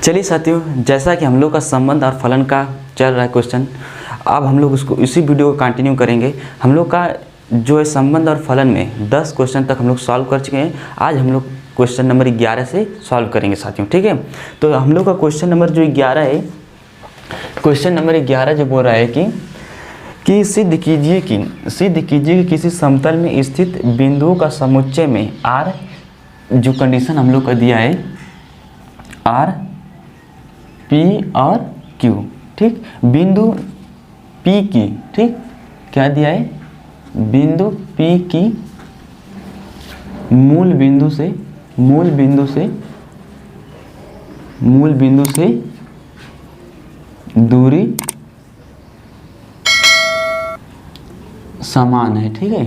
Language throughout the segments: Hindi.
चलिए साथियों, जैसा कि हम लोग का संबंध और फलन का चल रहा है क्वेश्चन, अब हम लोग उसको इसी वीडियो को कंटिन्यू करेंगे। हम लोग का जो है संबंध और फलन में 10 क्वेश्चन तक हम लोग सॉल्व कर चुके हैं। आज हम लोग क्वेश्चन नंबर 11 से सॉल्व करेंगे साथियों, ठीक है। तो हम लोग का क्वेश्चन नंबर जो 11 है, क्वेश्चन नंबर 11 जो बोल रहा है कि सिद्ध कीजिए कि किसी समतल में स्थित बिंदुओं का समुच्चय में आर, जो कंडीशन हम लोग का दिया है आर, पी और क्यू, ठीक, बिंदु पी की, ठीक, क्या दिया है, बिंदु पी की मूल बिंदु से दूरी समान है, ठीक है।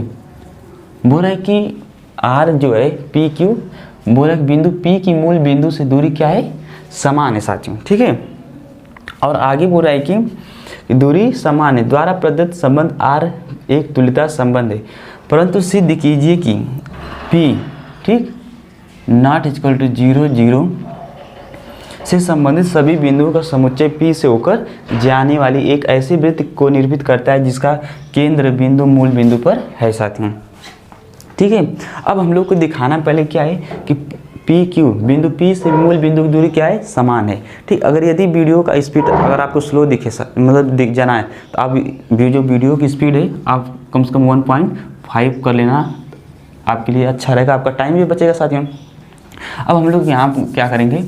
बोल रहा है कि आर जो है पी क्यू, बोल रहा है कि बिंदु पी की मूल बिंदु से दूरी क्या है, समान है साथियों, ठीक है। और आगे बोल रहा है कि दूरी समान है, द्वारा प्रदत्त संबंध आर एक तुल्यता संबंध है, परंतु सिद्ध कीजिए कि पी, ठीक, नॉट इक्वल टू 0 0 से संबंधित सभी बिंदुओं का समुच्चय P से होकर जाने वाली एक ऐसी वृत्त को निरूपित करता है जिसका केंद्र बिंदु मूल बिंदु पर है साथियों, ठीक है। अब हम लोग को दिखाना पहले क्या है कि पी क्यू, बिंदु P से मूल बिंदु की दूरी क्या है, समान है, ठीक। अगर यदि वीडियो का स्पीड अगर आपको स्लो दिखे, मतलब दिख जाना है, तो आप वीडियो की स्पीड है आप कम से कम 1.5 कर लेना, आपके लिए अच्छा रहेगा, आपका टाइम भी बचेगा साथियों। अब हम लोग यहाँ क्या करेंगे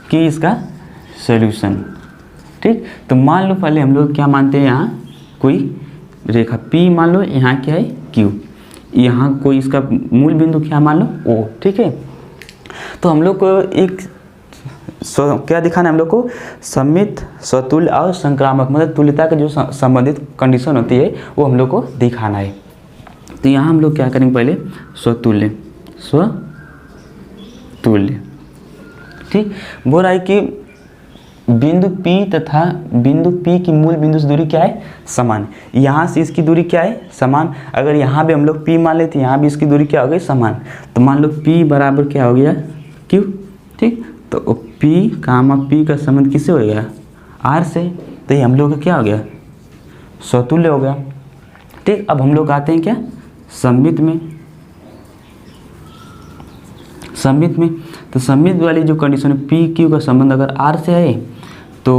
कि इसका सॉल्यूशन, ठीक। तो मान लो पहले हम लोग क्या मानते हैं, यहाँ कोई रेखा P मान लो, यहाँ क्या है Q, यहाँ कोई इसका मूल बिंदु क्या मान लो O, ठीक है। तो हम लोग को एक क्या दिखाना है, हम लोग को सममित, स्वतुल्य और संक्रामक, मतलब तुल्यता के जो संबंधित कंडीशन होती है वो हम लोग को दिखाना है। तो यहाँ हम लोग क्या करेंगे, पहले स्वतुल्य, ठीक। बोल रहा है कि बिंदु P तथा बिंदु P की मूल बिंदु से दूरी क्या है, समान। यहाँ से इसकी दूरी क्या है, समान। अगर यहाँ भी हम लोग P मान लेते, यहाँ भी इसकी दूरी क्या हो गई, समान। तो मान लो P बराबर क्या हो गया, Q, ठीक। तो P कामा P का संबंध किससे हो गया, R से। तो ये हम लोग का क्या हो गया, स्वतुल्य हो गया, ठीक। अब हम लोग आते हैं क्या, सममित में। तो सममित वाली जो कंडीशन है, P Q का संबंध अगर R से है तो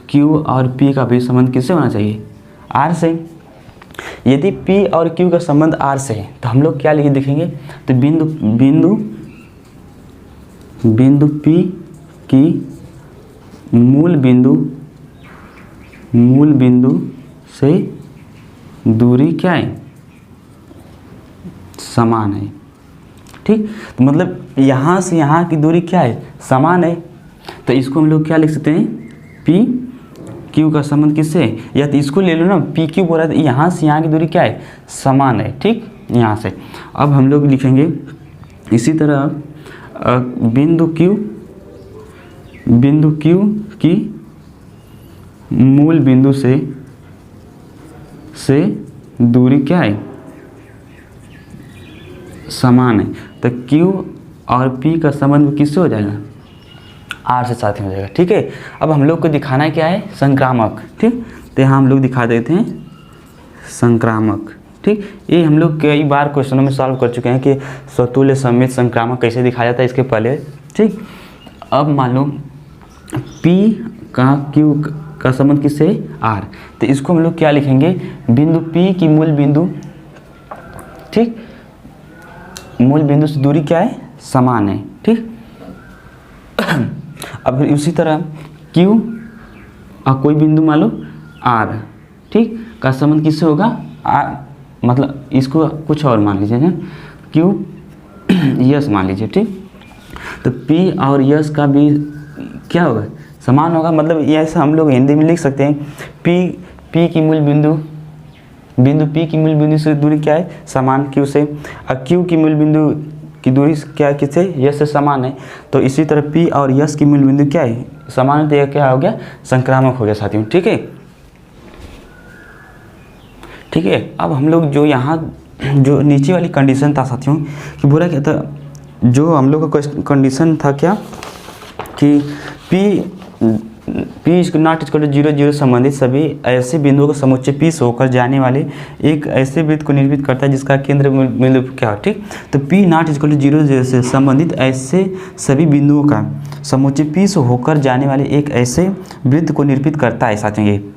Q और P का भी संबंध किससे होना चाहिए, R से। यदि P और Q का संबंध R से है तो हम लोग क्या लिखे दिखेंगे, तो बिंदु P की मूल बिंदु से दूरी क्या है, समान है, ठीक। तो मतलब यहाँ से यहाँ की दूरी क्या है, समान है। तो इसको हम लोग क्या लिख सकते हैं, P Q का संबंध किससे है, या तो इसको ले लो ना, P Q बोल रहा है, तो यहाँ से यहाँ की दूरी क्या है, समान है, ठीक, यहाँ से। अब हम लोग लिखेंगे इसी तरह बिंदु Q की मूल बिंदु से दूरी क्या है, समान है। तो Q और P का संबंध किससे हो जाएगा, R से साथ में हो जाएगा, ठीक है। अब हम लोग को दिखाना है क्या है, संक्रामक, ठीक। तो यहाँ हम लोग दिखा देते हैं संक्रामक, ठीक। ये हम लोग कई बार क्वेश्चनों में सॉल्व कर चुके हैं कि स्वतुल्य, सममित, संक्रामक कैसे दिखाया जाता है इसके पहले, ठीक। अब मान लो P का Q का संबंध किससे, R। तो इसको हम लोग क्या लिखेंगे, बिंदु P की मूल बिंदु, ठीक, मूल बिंदु से दूरी क्या है, समान है, ठीक। अब उसी तरह Q और कोई बिंदु मान लो R, ठीक, का संबंध किससे होगा, R, मतलब इसको कुछ और मान लीजिए ना, Q यस मान लीजिए, ठीक। तो P और यस का भी क्या होगा, समान होगा। मतलब ये ऐसा हम लोग हिंदी में लिख सकते हैं, P की मूल बिंदु P की मूल बिंदु से दूरी क्या है, समान Q से, और Q की मूल बिंदु की दूरी क्या किससे, यस से समान है। तो इसी तरह P और यस की मूल बिंदु क्या है, समान है, तो यह क्या हो गया, संक्रामक हो गया साथियों, ठीक है। ठीक है। अब हम लोग जो यहाँ जो नीचे वाली कंडीशन था साथियों कि बोला क्या था, जो हम लोग का कंडीशन था क्या कि P is not equal to 0 0 संबंधित सभी ऐसे बिंदुओं का समुच्चय P से होकर जाने वाले एक ऐसे वृत्त को निर्मित करता है जिसका केंद्र बिंदु क्या हो, ठीक। तो P नॉट इक्वल टू 0 0 से संबंधित ऐसे सभी बिंदुओं का समुच्चय P से होकर जाने वाले एक ऐसे वृत्त को निर्मित करता है साथियों, ये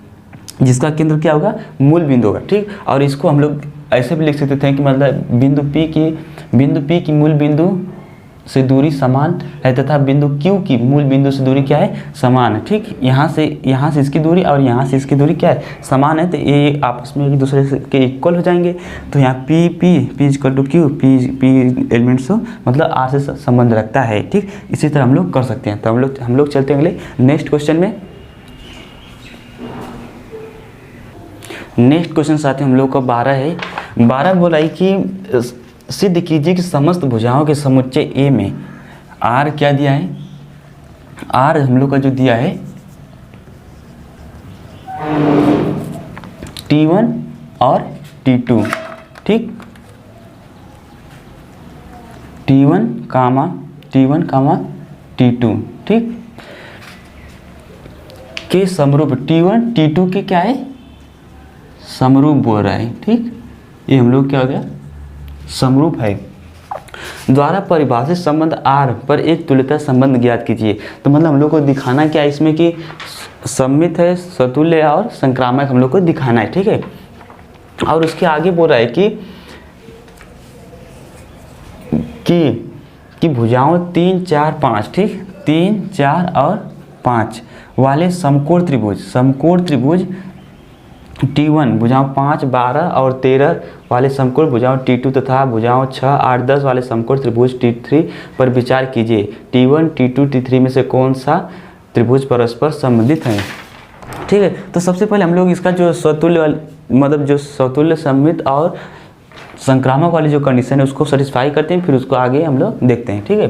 जिसका केंद्र क्या होगा, मूल बिंदु होगा, ठीक। और इसको हम लोग ऐसे भी लिख सकते थे कि मतलब बिंदु P की मूल बिंदु से दूरी समान है तथा बिंदु Q की मूल बिंदु से दूरी क्या है, समान है, ठीक। यहाँ से इसकी दूरी और यहाँ से इसकी दूरी क्या है, समान है। तो ये आपस में एक दूसरे के इक्वल हो जाएंगे। तो यहाँ P equal to Q, P elements मतलब R से संबंध रखता है, ठीक। इसी तरह हम लोग कर सकते हैं। तो हम लोग चलते हैं अगले नेक्स्ट क्वेश्चन में। नेक्स्ट क्वेश्चन साथ ही हम लोग का 12 है। 12 बोला है कि सिद्ध कीजिए कि समस्त भुजाओं के समुच्चय A में R क्या दिया है, R हम लोग का जो दिया है T1 और T2, ठीक। T1 कामा T2, ठीक, के समरूप T1 T2 के क्या है, समरूप बोल रहा है, ठीक। ये हम लोग क्या हो गया, समरूप है। द्वारा परिभाषित संबंध R पर एक तुल्यता संबंध ज्ञात कीजिए। तो मतलब हम लोग को दिखाना क्या है इसमें कि सममित है, सतुल्य और संक्रामक हम लोग को दिखाना है, ठीक है। और उसके आगे बोल रहा है कि भुजाओं 3 4 5, ठीक, 3 4 और 5 वाले समकोण त्रिभुज T1 भुजाओं 5 12 और 13 वाले समकोण भुजाओं T2 तथा भुजाओं 6 8 10 वाले समकोण त्रिभुज T3 पर विचार कीजिए। T1 T2 T3 में से कौन सा त्रिभुज परस्पर संबंधित है, ठीक है। तो सबसे पहले हम लोग इसका जो सतुल्य सममित और संक्रामक वाली जो कंडीशन है उसको सेटिस्फाई करते हैं, फिर उसको आगे हम लोग देखते हैं, ठीक है।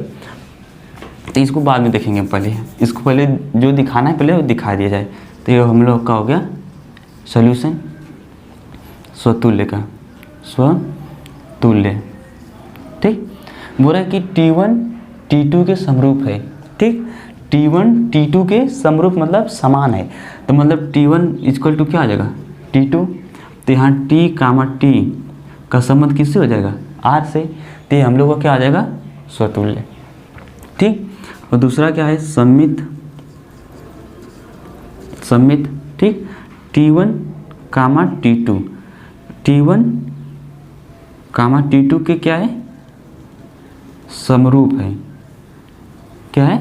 तो इसको बाद में देखेंगे, पहले इसको पहले जो दिखाना है पहले वो दिखा दिया जाए। तो ये हम लोग का हो गया सॉल्यूशन स्वतुल्य का, स्वतुल्य, ठीक। बोल रहा है कि T1 T2 के समरूप है, ठीक। T1 T2 के समरूप मतलब समान है। तो मतलब T1 इक्वल टू क्या आ जाएगा, T2। तो यहाँ T कामा T का संबंध किससे हो जाएगा, R से। तो हम लोग का क्या आ जाएगा, स्वतुल्य, ठीक। और दूसरा क्या है, सममित, ठीक। T1 कामा T2, T1 कामा T2 के क्या है, समरूप है, क्या है,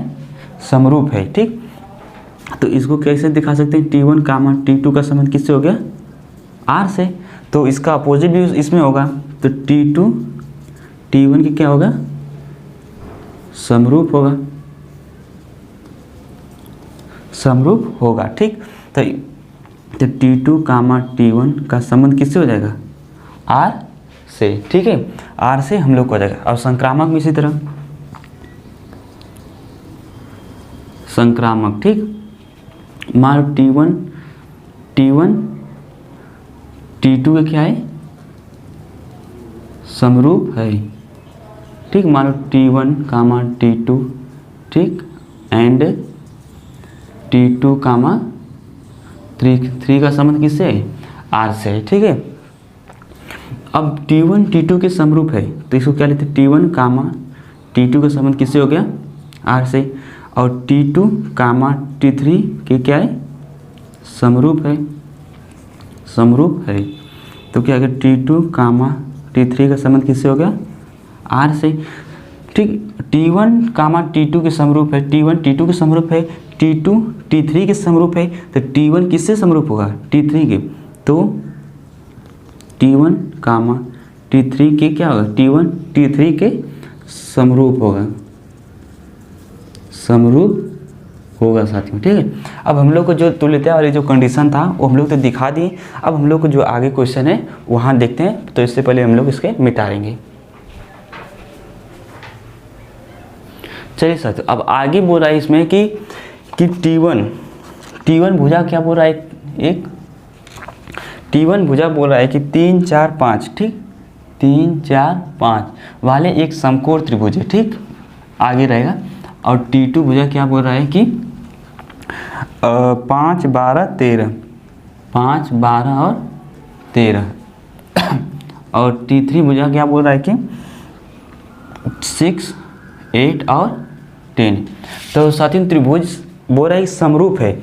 समरूप है, ठीक। तो इसको कैसे दिखा सकते हैं, T1 कामा T2 का संबंध किससे हो गया, R से। तो इसका अपोजिट भी इसमें होगा। तो T2 T1 की क्या होगा, समरूप होगा, ठीक। तो T2 कामा T1 का संबंध किससे हो जाएगा, R से, ठीक है। R से हम लोग को हो जाएगा। और संक्रामक में इसी तरह संक्रामक, ठीक। मान T1 T2 का क्या है, समरूप है, ठीक। मान T1 कामा T2, ठीक, एंड T2 कामा 3 का संबंध किससे है, R से, ठीक है। अब T1 T2 के समरूप है तो इसको क्या लेते हैं, T1 कामा T2 का संबंध किससे हो गया, R से। और T2 कामा T3 के क्या है, समरूप है। तो क्या अगर T2 कामा T3 का संबंध किससे हो गया, R से, ठीक। T1 कामा T2 के समरूप है, T1 T2 के समरूप है, T2 T3 के समरूप है। तो T1 किससे समरूप होगा, T3 के। तो T1 कामा T3 के क्या होगा, T1 T3 के समरूप होगा साथियों, ठीक है। अब हम लोग को जो तुल्यता वाली जो कंडीशन था वो हम लोग तो दिखा दिए। अब हम लोग को जो आगे क्वेश्चन है वहाँ देखते हैं। तो इससे पहले हम लोग इसके मिटाएंगे। चलिए साथियों, अब आगे बोल रहा है इसमें कि T1 भुजा क्या बोल रहा है, एक T1 भुजा बोल रहा है कि 3 4 5, ठीक, 3 4 5 वाले एक समकोण त्रिभुज है, ठीक, आगे रहेगा। और T2 भुजा क्या बोल रहा है कि 5 12 13, 5 12 और 13 और T3 भुजा क्या बोल रहा है कि 6 8 और 10। तो साथियों त्रिभुज बोल रहा है कि समरूप है।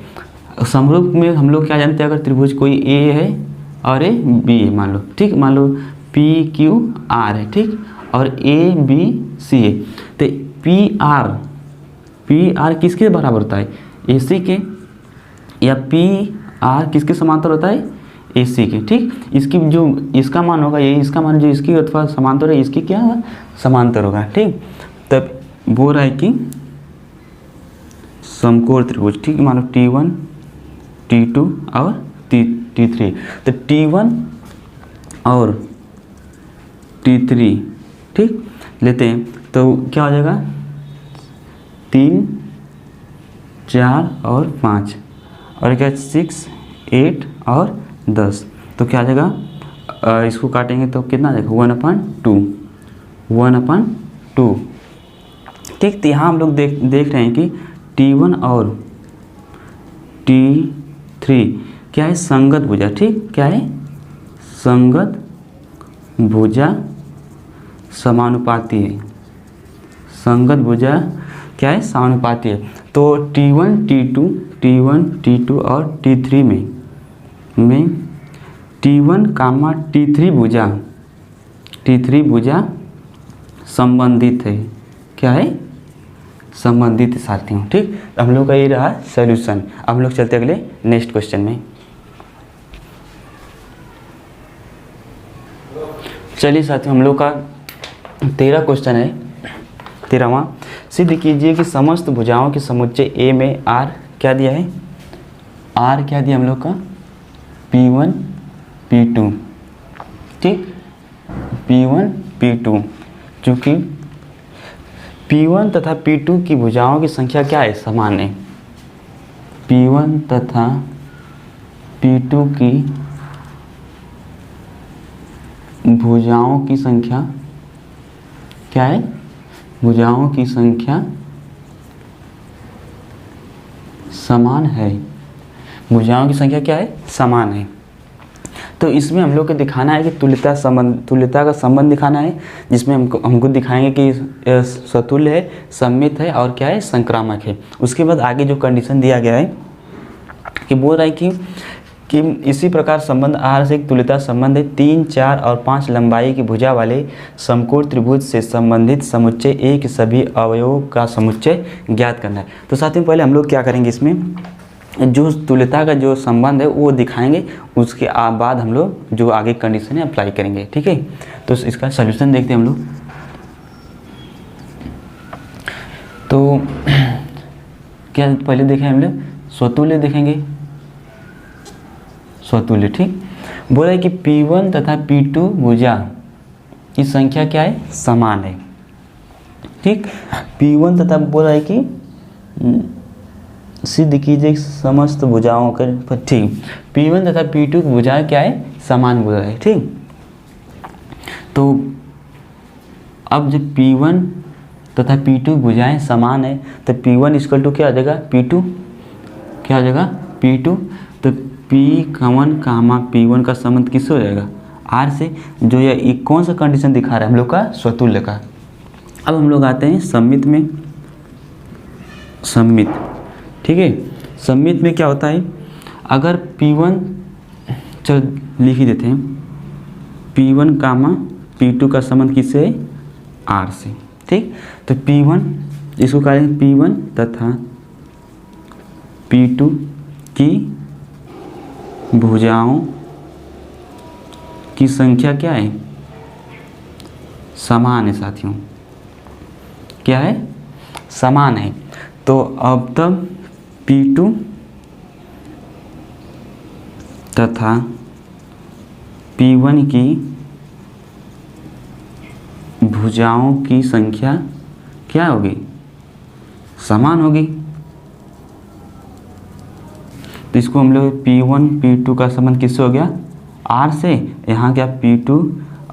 समरूप में हम लोग क्या जानते हैं, अगर त्रिभुज कोई ए है और ए बी है, मान लो, ठीक, मान लो पी क्यू आर है, ठीक, और ए बी सी है, तो पी आर किसके बराबर होता है, ए सी के, या पी आर किसके समांतर होता है, ए सी के, ठीक। इसकी जो इसका मान होगा ये, इसका मान जो इसकी अथवा समांतर है इसकी क्या होगा, समांतर होगा, ठीक। तब बोल रहा है कि समकोण त्रिभुज, ठीक, मान लो T1 T2 और T3, तो T1 और T3, ठीक, लेते हैं तो क्या हो जाएगा, 3 4 और 5 और क्या 6 8 और 10, तो क्या आ जाएगा, इसको काटेंगे तो कितना आ जाएगा 1/2, ठीक। तो यहाँ हम लोग देख रहे हैं कि T1 और T3 क्या है, संगत भुजा, ठीक, क्या है, संगत भुजा समानुपाती है, संगत भुजा क्या है, समानुपाती है। तो T1 T2 और T3 में T1, T3 भुजा संबंधित है, क्या है, संबंधित साथियों, ठीक। हम लोग का ये रहा सॉल्यूशन। अब हम लोग चलते अगले नेक्स्ट क्वेश्चन में। चलिए साथियों, हम लोग का 13 क्वेश्चन है, 13वां। सिद्ध कीजिए कि समस्त भुजाओं के समुच्चय ए में आर क्या दिया है, आर क्या दिया हम लोग का, P1 P2, ठीक, P1 P2, चूँकि P1 तथा P2 की भुजाओं की संख्या क्या है, समान है। P1 तथा P2 की भुजाओं की संख्या क्या है, भुजाओं की संख्या समान है, भुजाओं की संख्या क्या है, समान है। तो इसमें हम लोग को दिखाना है कि तुल्यता का संबंध दिखाना है, जिसमें हमको दिखाएंगे कि सतुल्य है, सममित है और क्या है, संक्रामक है। उसके बाद आगे जो कंडीशन दिया गया है कि बोल रहा है कि इसी प्रकार संबंध आर से एक तुल्यता संबंध है, 3 4 और 5 लंबाई की भुजा वाले समकोण त्रिभुज से संबंधित समुच्चय ए के सभी अवयवों का समुच्चय ज्ञात करना है। तो साथियों पहले हम लोग क्या करेंगे, इसमें जो तुल्यता का जो संबंध है वो दिखाएंगे, उसके बाद हम लोग जो आगे कंडीशन है अप्लाई करेंगे, ठीक है। तो इसका सॉल्यूशन देखते हैं हम लोग। तो क्या पहले देखें हम लोग, स्वतुल्य देखेंगे, स्वतुल्य, ठीक। बोला है कि P1 तथा P2 भुजा की संख्या क्या है, समान है, ठीक। P1 तथा बोला है कि सिद्ध कीजिए समस्त भुजाओं के पर, ठीक, P1 तथा P2 की भुजाएं क्या है, समान भुजा है, ठीक। तो अब जब P1 तथा P2 भुजाएं समान है तो P1 इक्वल टू क्या आ जाएगा, P2, क्या आ जाएगा, P2। तो P1 P1 का संबंध किससे हो जाएगा, R से, जो ये कौन सा कंडीशन दिखा रहा है हम लोग का, स्वतुल्य का। अब हम लोग आते हैं सममित में, सममित, ठीक है। सममित में क्या होता है, अगर P1, चल लिख ही देते हैं, P1 P2 का संबंध किससे है, R से, ठीक। तो P1 इसको कहेंगे P1 तथा P2 की भुजाओं की संख्या क्या है, समान है साथियों, क्या है, समान है। तो अब तब P2 तथा P1 की भुजाओं की संख्या क्या होगी, समान होगी। तो इसको हम लोग P1 P2 का संबंध किससे हो गया, आर से, यहाँ क्या P2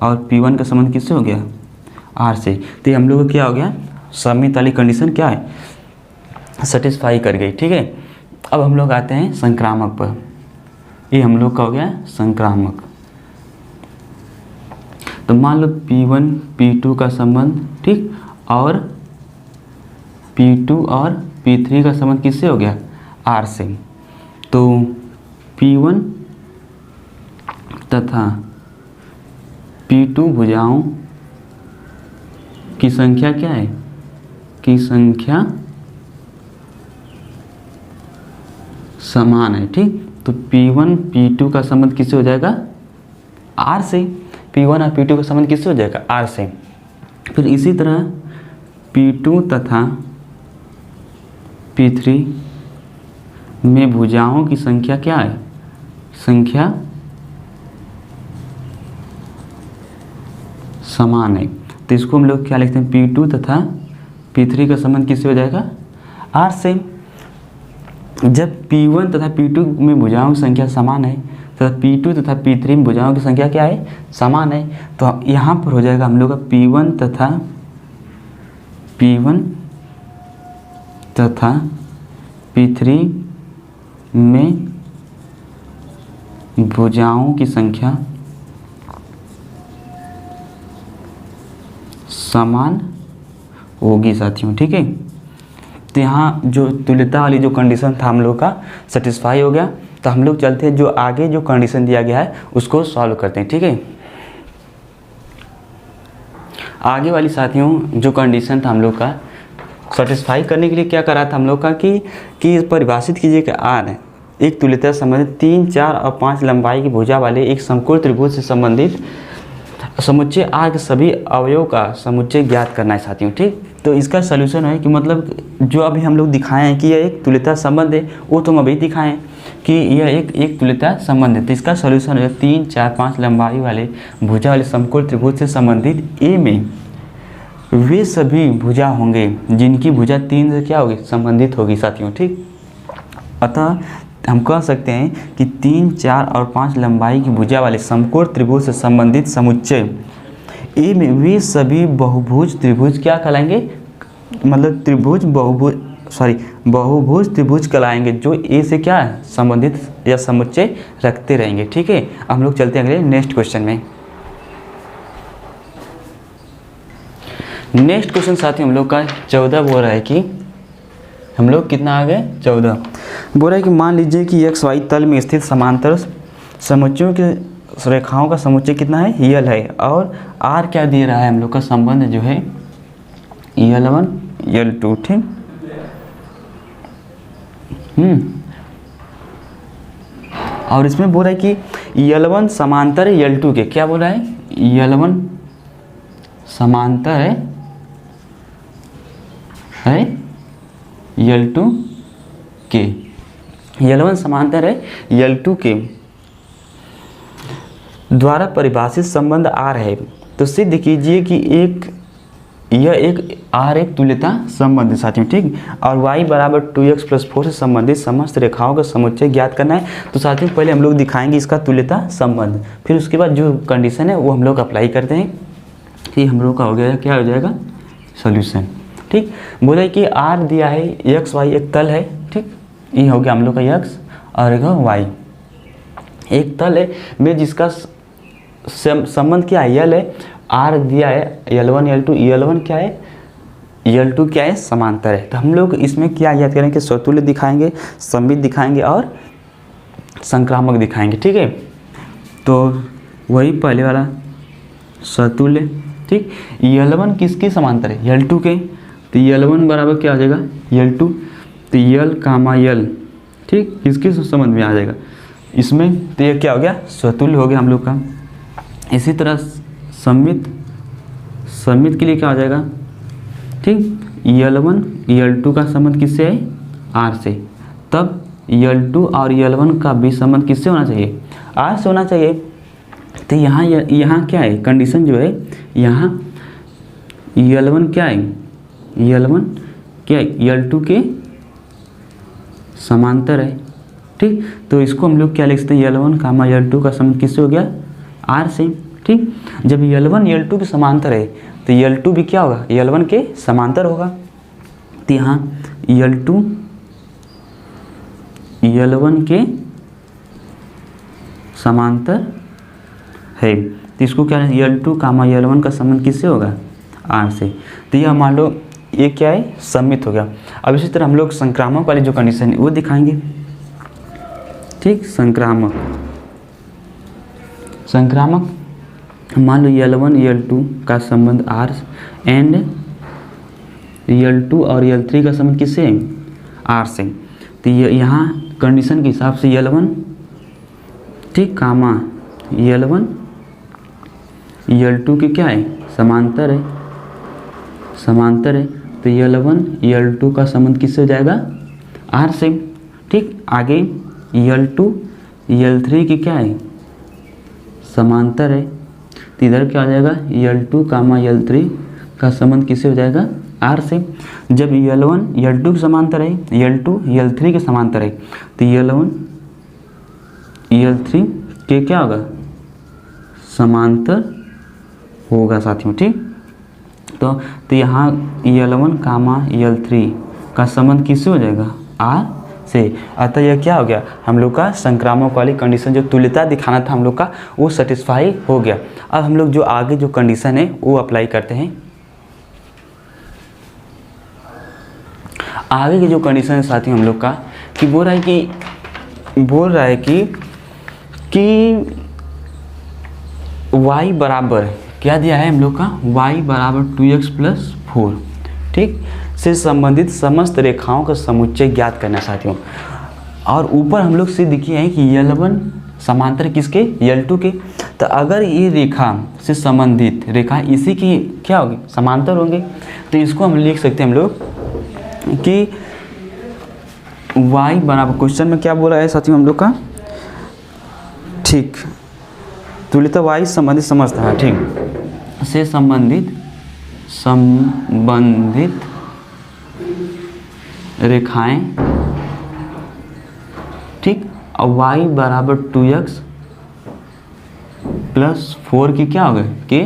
और P1 का संबंध किससे हो गया, आर से। तो हम लोग का क्या हो गया, सममित वाली कंडीशन क्या है, सेटिस्फाई कर गई। ठीक है, अब हम लोग आते हैं संक्रामक पर। ये हम लोग का हो गया संक्रामक। तो मान लो P1 P2 का संबंध, ठीक, और P2 और P3 का संबंध किससे हो गया, R से। तो P1 तथा P2 भुजाओं की संख्या क्या है, की संख्या समान है। ठीक, तो P1 P2 का संबंध किससे हो जाएगा, R से। P1 और P2 का संबंध किससे हो जाएगा, R से। फिर इसी तरह P2 तथा P3 में भुजाओं की संख्या क्या है, संख्या समान है। तो इसको हम लोग क्या लिखते हैं, P2 तथा P3 का संबंध किससे हो जाएगा, R से। जब P1 तथा P2 में भुजाओं की संख्या समान है तथा P2 तथा P3 में भुजाओं की संख्या क्या है, समान है, तो यहाँ पर हो जाएगा हम लोग का P1 तथा P3 में भुजाओं की संख्या समान होगी साथियों। ठीक है, तो यहाँ जो तुल्यता वाली जो कंडीशन था हम लोग का सेटिस्फाई हो गया। तो हम लोग चलते हैं जो आगे जो कंडीशन दिया गया है उसको सॉल्व करते हैं। ठीक है, आगे वाली साथियों जो कंडीशन था हम लोग का सेटिस्फाई करने के लिए क्या करा था हम लोग का कि परिभाषित कीजिए कि आर एक तुल्यता संबंधित 3, 4 और 5 लंबाई की भुजा वाले एक समकोण त्रिभुज से संबंधित समुच्चय आर के सभी अवयव का समुच्चय ज्ञात करना है साथियों। ठीक, तो इसका सलूशन है कि मतलब जो अभी हम लोग दिखाए हैं कि यह एक तुल्यता संबंध है, वो तो हम अभी दिखाए हैं कि यह एक तुल्यता संबंध है। तो इसका सलूशन है 3, 4, 5 लंबाई वाले भुजा वाले समकोण त्रिभुज से संबंधित ए में वे सभी भुजा होंगे जिनकी भुजा 3 से क्या होगी, संबंधित होगी साथियों। ठीक, अतः हम कह सकते हैं कि 3, 4 और 5 लंबाई की भुजा वाले समकोण त्रिभुज से संबंधित समुच्चय ए में वे सभी बहुभुज त्रिभुज क्या कहलाएंगे, मतलब बहुभुज त्रिभुज कहलाएंगे जो ए से क्या है, संबंधित या समुच्चय रखते रहेंगे। ठीक है, हम लोग चलते हैं अगले नेक्स्ट क्वेश्चन में। नेक्स्ट क्वेश्चन साथी हम लोग का 14 बोल रहा है कि हम लोग कितना आ गए, 14 बोल रहा है कि मान लीजिए कि एक्स वाई तल में स्थित समांतर समुच्चयों के रेखाओं का समुच्चय कितना है, यल है, और आर क्या दे रहा है हम लोग का संबंध जो है L1 L2। ठीक, और इसमें बोल रहा है कि L1 समांतर है L2 के, क्या बोल रहा है, L1 समांतर है L2 के, L1 समांतर है L2 के द्वारा परिभाषित संबंध आर है। तो सिद्ध कीजिए कि यह एक आर एक तुल्यता संबंध है साथियों। ठीक, और y बराबर 2x+4 से संबंधित समस्त रेखाओं का समुच्चय ज्ञात करना है। तो साथियों पहले हम लोग दिखाएंगे इसका तुल्यता संबंध, फिर उसके बाद जो कंडीशन है वो हम लोग अप्लाई करते हैं। ठीक, हम लोग का हो गया, क्या हो जाएगा, सोल्यूशन। ठीक, बोले कि आर दिया है एक्स वाई एक तल है। ठीक, ये हो गया हम लोग का एक्स और एक वाई, एक तल है में जिसका संबंध क्या है, यल है, आर दिया है L1 L2, L1 क्या है, L2 क्या है, समांतर है। तो हम लोग इसमें क्या याद करेंगे, स्वतुल्य दिखाएंगे, सममित दिखाएंगे और संक्रामक दिखाएंगे। ठीक है, तो वही पहले वाला स्वतुल्य। ठीक, L1 किसके समांतर है, L2 के, तो L1 बराबर क्या हो जाएगा, L2, तो L कामा L, ठीक, किसके संबंध में आ जाएगा इसमें, तो ये क्या हो गया, स्वतुल्य हो गया हम लोग का। इसी तरह सममित के लिए क्या हो जाएगा, ठीक, L1 L2 का संबंध किससे है, R से, तब L2 और L1 का भी संबंध किससे होना चाहिए, R से होना चाहिए। तो यहाँ क्या है कंडीशन जो है, यहाँ L1 क्या है, L1 क्या है, L2 के समांतर है। ठीक। तो इसको हम लोग क्या लिख सकते हैं, L1 कामा L2 का संबंध किससे हो गया, R से। ठीक, जब L1 L2 के समांतर है तो L2 भी क्या होगा, L1 के समांतर होगा। तो यहाँ L2 L1 के समांतर है, तो इसको क्या है, L2 कामा L1 का संबंध किससे होगा, R से। तो यह मान लो ये क्या है, सममित हो गया। अब इसी तरह हम लोग संक्रामक वाली जो कंडीशन है वो दिखाएंगे। ठीक, संक्रामक मान लो L1 L2 का संबंध R एंड L2 और L3 का संबंध किससे है, R से। तो यहाँ कंडीशन के हिसाब से L1 ठीक कामा L1 L2 के क्या है, समांतर है। तो L1 L2 का संबंध किससे हो जाएगा, R से। ठीक, आगे L2 L3 की क्या है, समांतर है। तो इधर क्या हो जाएगा, L2 कामा L3 का संबंध किससे हो जाएगा, R से। जब L1 L2 के समांतर है, L2 L3 के समांतर है, तो L1 L3 के क्या होगा, समांतर होगा साथियों। ठीक, तो यहाँ L1 कामा L3 का संबंध किससे हो जाएगा, R से। अतः यह क्या हो गया, हम लोग का संक्रामक वाली कंडीशन जो तुल्यता दिखाना था हम लोग का, वो सेटिस्फाई हो गया। अब हम लोग जो आगे जो कंडीशन है वो अप्लाई करते हैं। आगे की जो कंडीशन है साथियों हम लोग का, कि बोल रहा है कि y बराबर क्या दिया है हम लोग का, y बराबर 2x + 4 ठीक से संबंधित समस्त रेखाओं का समुच्चय ज्ञात करना साथियों। और ऊपर हम लोग सिद्ध किए हैं कि L1 समांतर किसके, L2 के। तो अगर ये रेखा से संबंधित रेखा इसी की क्या होगी, समांतर होंगे, तो इसको हम लिख सकते हैं हम लोग कि y बराबर, क्वेश्चन में क्या बोला है साथियों हम लोग का, ठीक, तुल्यता y संबंधित समझता है, ठीक, से संबंधित रेखाएं, ठीक, और y बराबर 2x + 4 की क्या होगा, के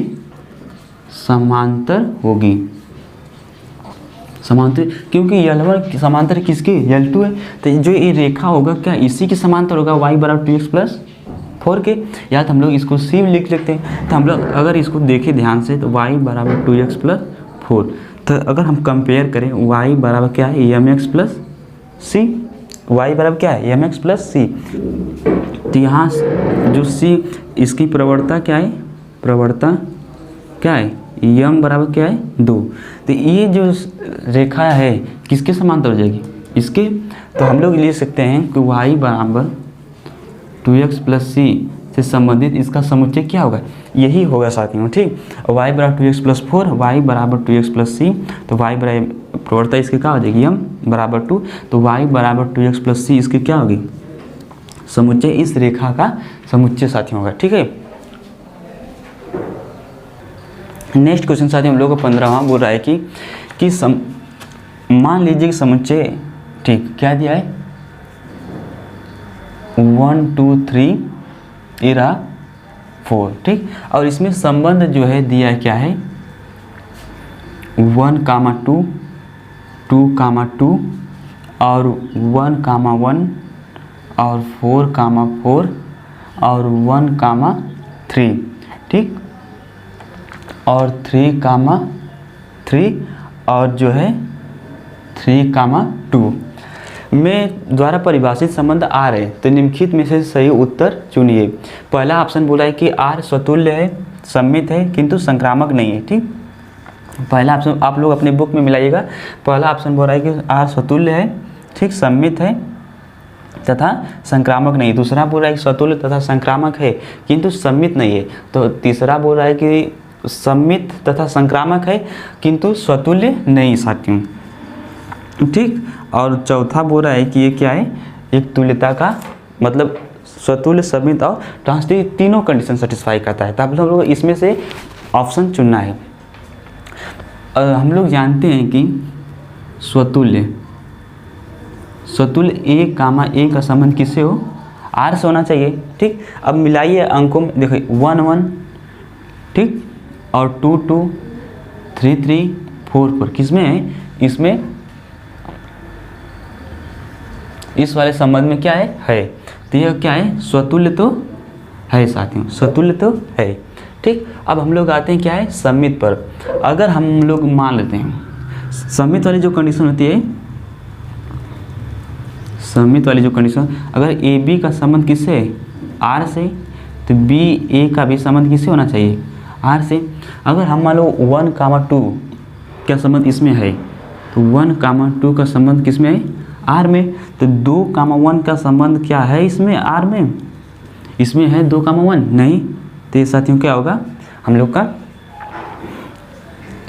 समांतर होगी। समांतर क्योंकि L1 समांतर किसके, L2 है, तो जो ये रेखा होगा क्या इसी के समांतर होगा, y बराबर 2x + 4 के। या तो हम लोग इसको c लिख लेते हैं। तो हम लोग अगर इसको देखें ध्यान से, तो y बराबर 2x + 4, तो अगर हम कंपेयर करें y बराबर क्या है, mx + c, y बराबर क्या है, mx + c। तो यहाँ जो c इसकी प्रवणता क्या है, प्रवणता क्या है, m बराबर क्या है, 2। तो ये जो रेखा है किसके समांतर हो जाएगी, इसके। तो हम लोग लिख सकते हैं कि y बराबर 2x + c से संबंधित इसका समुच्चय क्या होगा, यही होगा साथियों। ठीक, y बराबर 2x + 4, y बराबर 2x + c, तो y बराबर प्रवणता इसकी क्या हो जाएगी, m बराबर 2, तो y बराबर 2x + c इसकी क्या होगी, समुच्चय, इस रेखा का समुच्चय साथियों होगा। ठीक है, नेक्स्ट क्वेश्चन साथियों हम लोग को 15वां बोल रहा है कि मान लीजिए कि समुच्चय, ठीक, क्या दिया है, 1 2 3 ये रहा 4, ठीक, और इसमें संबंध जो है दिया है क्या है, 1, 2, 2, 2 और 1, 1 और 4, 4 और 1, 3, ठीक, और 3, 3 और जो है 3, 2 में द्वारा परिभाषित संबंध आ रहे हैं। तो निम्नलिखित में से सही उत्तर चुनिए। पहला ऑप्शन बोला है कि R स्वतुल्य है, सममित है, किंतु संक्रामक नहीं है। ठीक, पहला ऑप्शन आप लोग अपने बुक में मिलाइएगा। पहला ऑप्शन बोल रहा है कि R स्वतुल्य है, ठीक, सममित है तथा संक्रामक नहीं। दूसरा बोल रहा है कि स्वतुल्य तथा संक्रामक है किंतु सममित नहीं है। तो तीसरा बोल रहा है कि सममित तथा संक्रामक है किंतु स्वतुल्य नहीं साथियों। ठीक, और चौथा बोल रहा है कि ये क्या है, एक तुल्यता का मतलब स्वतुल्य, सममित और ट्रांजिटिव तीनों कंडीशन सेटिस्फाई करता है। तब हम लोग इसमें से ऑप्शन चुनना है। हम लोग जानते हैं कि स्वतुल्य स्वतुल्य ए कामा ए का संबंध किससे हो, आर से होना चाहिए। ठीक, अब मिलाइए अंकों में, देखिए 1 1, ठीक, और 2 2, 3 3, 4 4, किसमें है, इसमें इस वाले संबंध में क्या है। तो यह क्या है, स्वतुल्य तो है साथियों, स्वतुल्य तो है। ठीक, अब हम लोग आते हैं क्या है, सममित पर। अगर हम लोग मान लेते हैं सममित वाली जो कंडीशन होती है, सममित वाली जो कंडीशन, अगर ए बी का संबंध किससे है, आर से, तो बी ए का भी संबंध किससे होना चाहिए, आर से। अगर हम मान लो 1 2 का संबंध इसमें है, तो 1 2 का संबंध किसमें है, आर में। तो 2 1 का संबंध क्या है इसमें, आर में, इसमें है 2 1 नहीं। तो ये साथियों क्या होगा, हम लोग का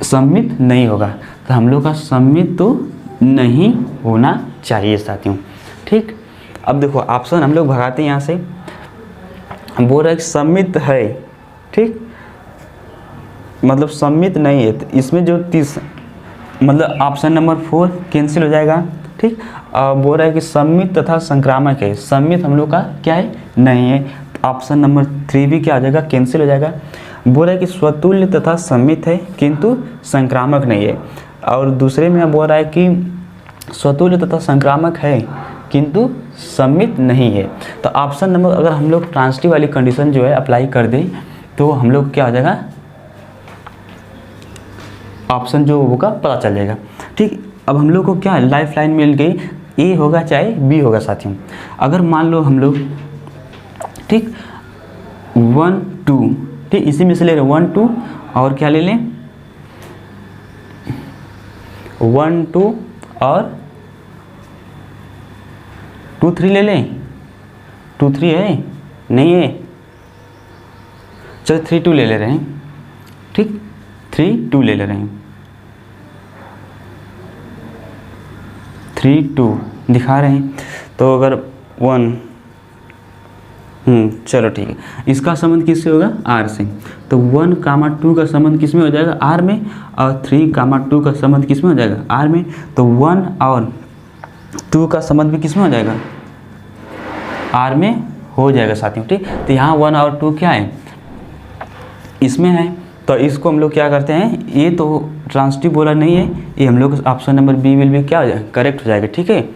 सममित नहीं होगा। तो हम लोग का सममित तो नहीं होना चाहिए साथियों। ठीक, अब देखो ऑप्शन हम लोग भगाते हैं यहाँ से, बोल रहा है कि सममित है, ठीक, मतलब सममित नहीं है। तो इसमें जो मतलब ऑप्शन नंबर 4 कैंसिल हो जाएगा। ठीक, बोल रहा है कि सममित तथा संक्रामक है, सममित हम लोग का क्या है, नहीं है। तो ऑप्शन नंबर 3 भी क्या हो जाएगा, कैंसिल हो जाएगा। बोल रहा है कि स्वतुल्य तथा सममित है किंतु संक्रामक नहीं है। और दूसरे में बोल रहा है कि स्वतुल्य तथा संक्रामक है किंतु सममित नहीं है। तो ऑप्शन नंबर, अगर हम लोग ट्रांसिटिव वाली कंडीशन जो है अप्लाई कर दें, तो हम लोग क्या हो जाएगा, ऑप्शन जो होगा पता चल जाएगा। ठीक, अब हम लोग को क्या है, लाइफ लाइन मिल गई, ए होगा चाहे बी होगा साथियों। अगर मान लो हम लोग, ठीक, 1 2, ठीक, इसी में से ले रहे 1 2, और क्या ले लें, 1 2 और 2 3 ले लें। 2 3 है, नहीं है, चलो 3 2 ले ले रहे हैं। ठीक, 3 2 ले ले रहे हैं, 3 2 दिखा रहे हैं। तो अगर 1, चलो ठीक है, इसका संबंध किससे होगा, आर से। तो 1 2 का संबंध किस में हो जाएगा, आर में, और 3 2 का संबंध किस में हो जाएगा, आर में। तो 1 और 2 का संबंध भी किस में हो जाएगा, आर में हो जाएगा साथियों। ठीक, तो यहाँ 1 और 2 क्या है, इसमें है। तो इसको हम लोग क्या करते हैं, ये तो ट्रांसिटिव बोला नहीं है, ये हम लोग ऑप्शन नंबर बी विल भी क्या हो जाएगा, करेक्ट हो जाएगा। ठीक है,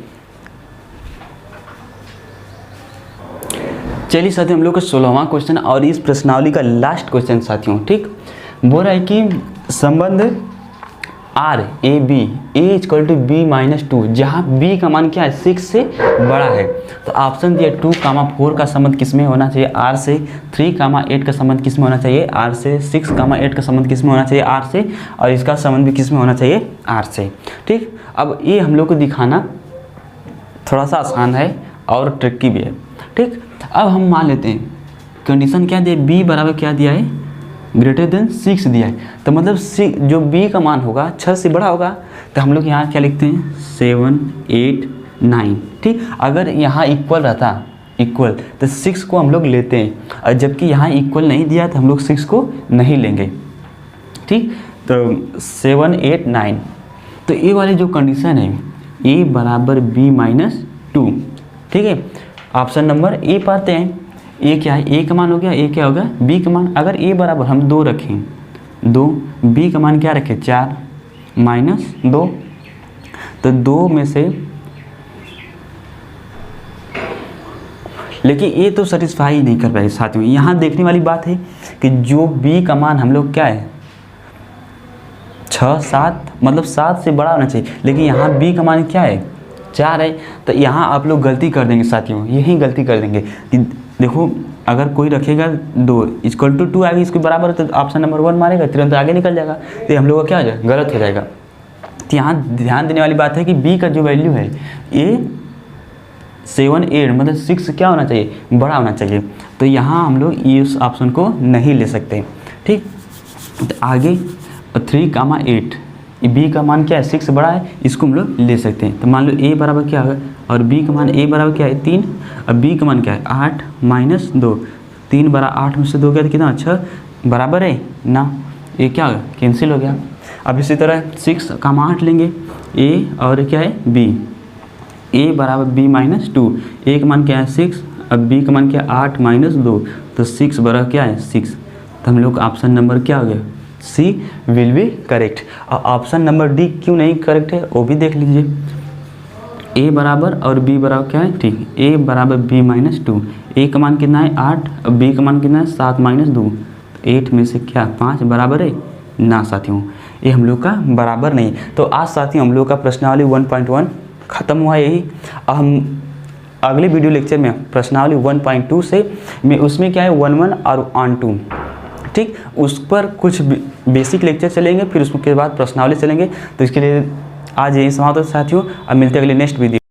चलिए साथियों, हम लोग का 16वां क्वेश्चन और इस प्रश्नावली का लास्ट क्वेश्चन साथियों। ठीक, बोल रहा है कि संबंध R A B A equal to B -2, जहाँ बी का मान क्या है, 6 से बड़ा है। तो ऑप्शन दिया 2 4 का संबंध किस में होना चाहिए, आर से। 3 8 का संबंध किस में होना चाहिए, आर से। 6 8 का संबंध किस में होना चाहिए, आर से। और इसका संबंध भी किस में होना चाहिए, आर से। ठीक, अब ये हम लोग को दिखाना थोड़ा सा आसान है और ट्रिकी भी है। ठीक, अब हम मान लेते हैं कंडीशन क्या दिया, बी बराबर क्या दिया है, ग्रेटर देन 6 दिया है। तो मतलब जो बी का मान होगा 6 से बड़ा होगा। तो हम लोग यहाँ क्या लिखते हैं, 7 8 9। ठीक, अगर यहाँ इक्वल रहता, इक्वल, तो 6 को हम लोग लेते हैं, और जबकि यहाँ इक्वल नहीं दिया तो हम लोग 6 को नहीं लेंगे। ठीक, तो 7 8 9। तो ये वाली जो कंडीशन है, ए बराबर बी -2। ठीक है, ऑप्शन नंबर ए पाते हैं। ए क्या है, ए का मान हो गया, ए क्या होगा, बी का मान। अगर ए बराबर हम 2 रखें, 2, बी का मान क्या रखें, 4 -2, तो 2 में से, लेकिन ये तो सेटिस्फाई नहीं कर पाएगी साथ में। यहाँ देखने वाली बात है कि जो बी का मान हम लोग क्या है, 6 7, मतलब 7 से बड़ा होना चाहिए, लेकिन यहाँ बी का मान क्या है, 4 है। तो यहाँ आप लोग गलती कर देंगे साथियों, यही गलती कर देंगे कि देखो, अगर कोई रखेगा 2 इक्वल टू 2 आगे इसके बराबर, तो ऑप्शन नंबर 1 मारेगा, तुरंत आगे निकल जाएगा। तो हम लोग का क्या हो जाएगा, गलत हो जाएगा। तो यहाँ ध्यान देने वाली बात है कि बी का जो वैल्यू है, ये 7 8 मतलब 6 क्या होना चाहिए, बड़ा होना चाहिए। तो यहाँ हम लोग इस ऑप्शन को नहीं ले सकते। ठीक, तो आगे 3 8, बी का मान क्या है, 6 बड़ा है, इसको हम लोग ले सकते हैं। तो मान लो ए बराबर क्या होगा, और बी का मान, ए बराबर क्या है 3, और बी का मान क्या है 8 -2। 3 बड़ा 8 में से 2 गया तो कितना, 6 बराबर है ना, ये क्या होगा, कैंसिल हो गया। अब इसी तरह 6 8 लेंगे, ए और क्या है बी, ए बराबर बी माइनस 2, ए का मान क्या है 6, अब बी का मान क्या है 8 माइनस 2, तो 6 बराबर क्या है 6। तो हम लोग का ऑप्शन नंबर क्या हो गया, सी विल बी करेक्ट। और ऑप्शन नंबर डी क्यों नहीं करेक्ट है वो भी देख लीजिए। ए बराबर और बी बराबर क्या है, ठीक, ए बराबर बी माइनस 2, ए का मान कितना है 8 और बी का मान कितना है 7 माइनस 2, 8 में से क्या 5 बराबर है ना साथियों, ये हम लोग का बराबर नहीं। तो आज साथियों हम लोग का प्रश्नावली 1.1 खत्म हुआ यही। अब हम अगले वीडियो लेक्चर में प्रश्नावली 1.2 से में उसमें क्या है 1.1 और 1.2, ठीक, उस पर कुछ बेसिक लेक्चर चलेंगे, फिर उसके बाद प्रश्नावली चलेंगे। तो इसके लिए आज यही समाप्त साथियों, अब मिलते हैं अगले नेक्स्ट वीडियो।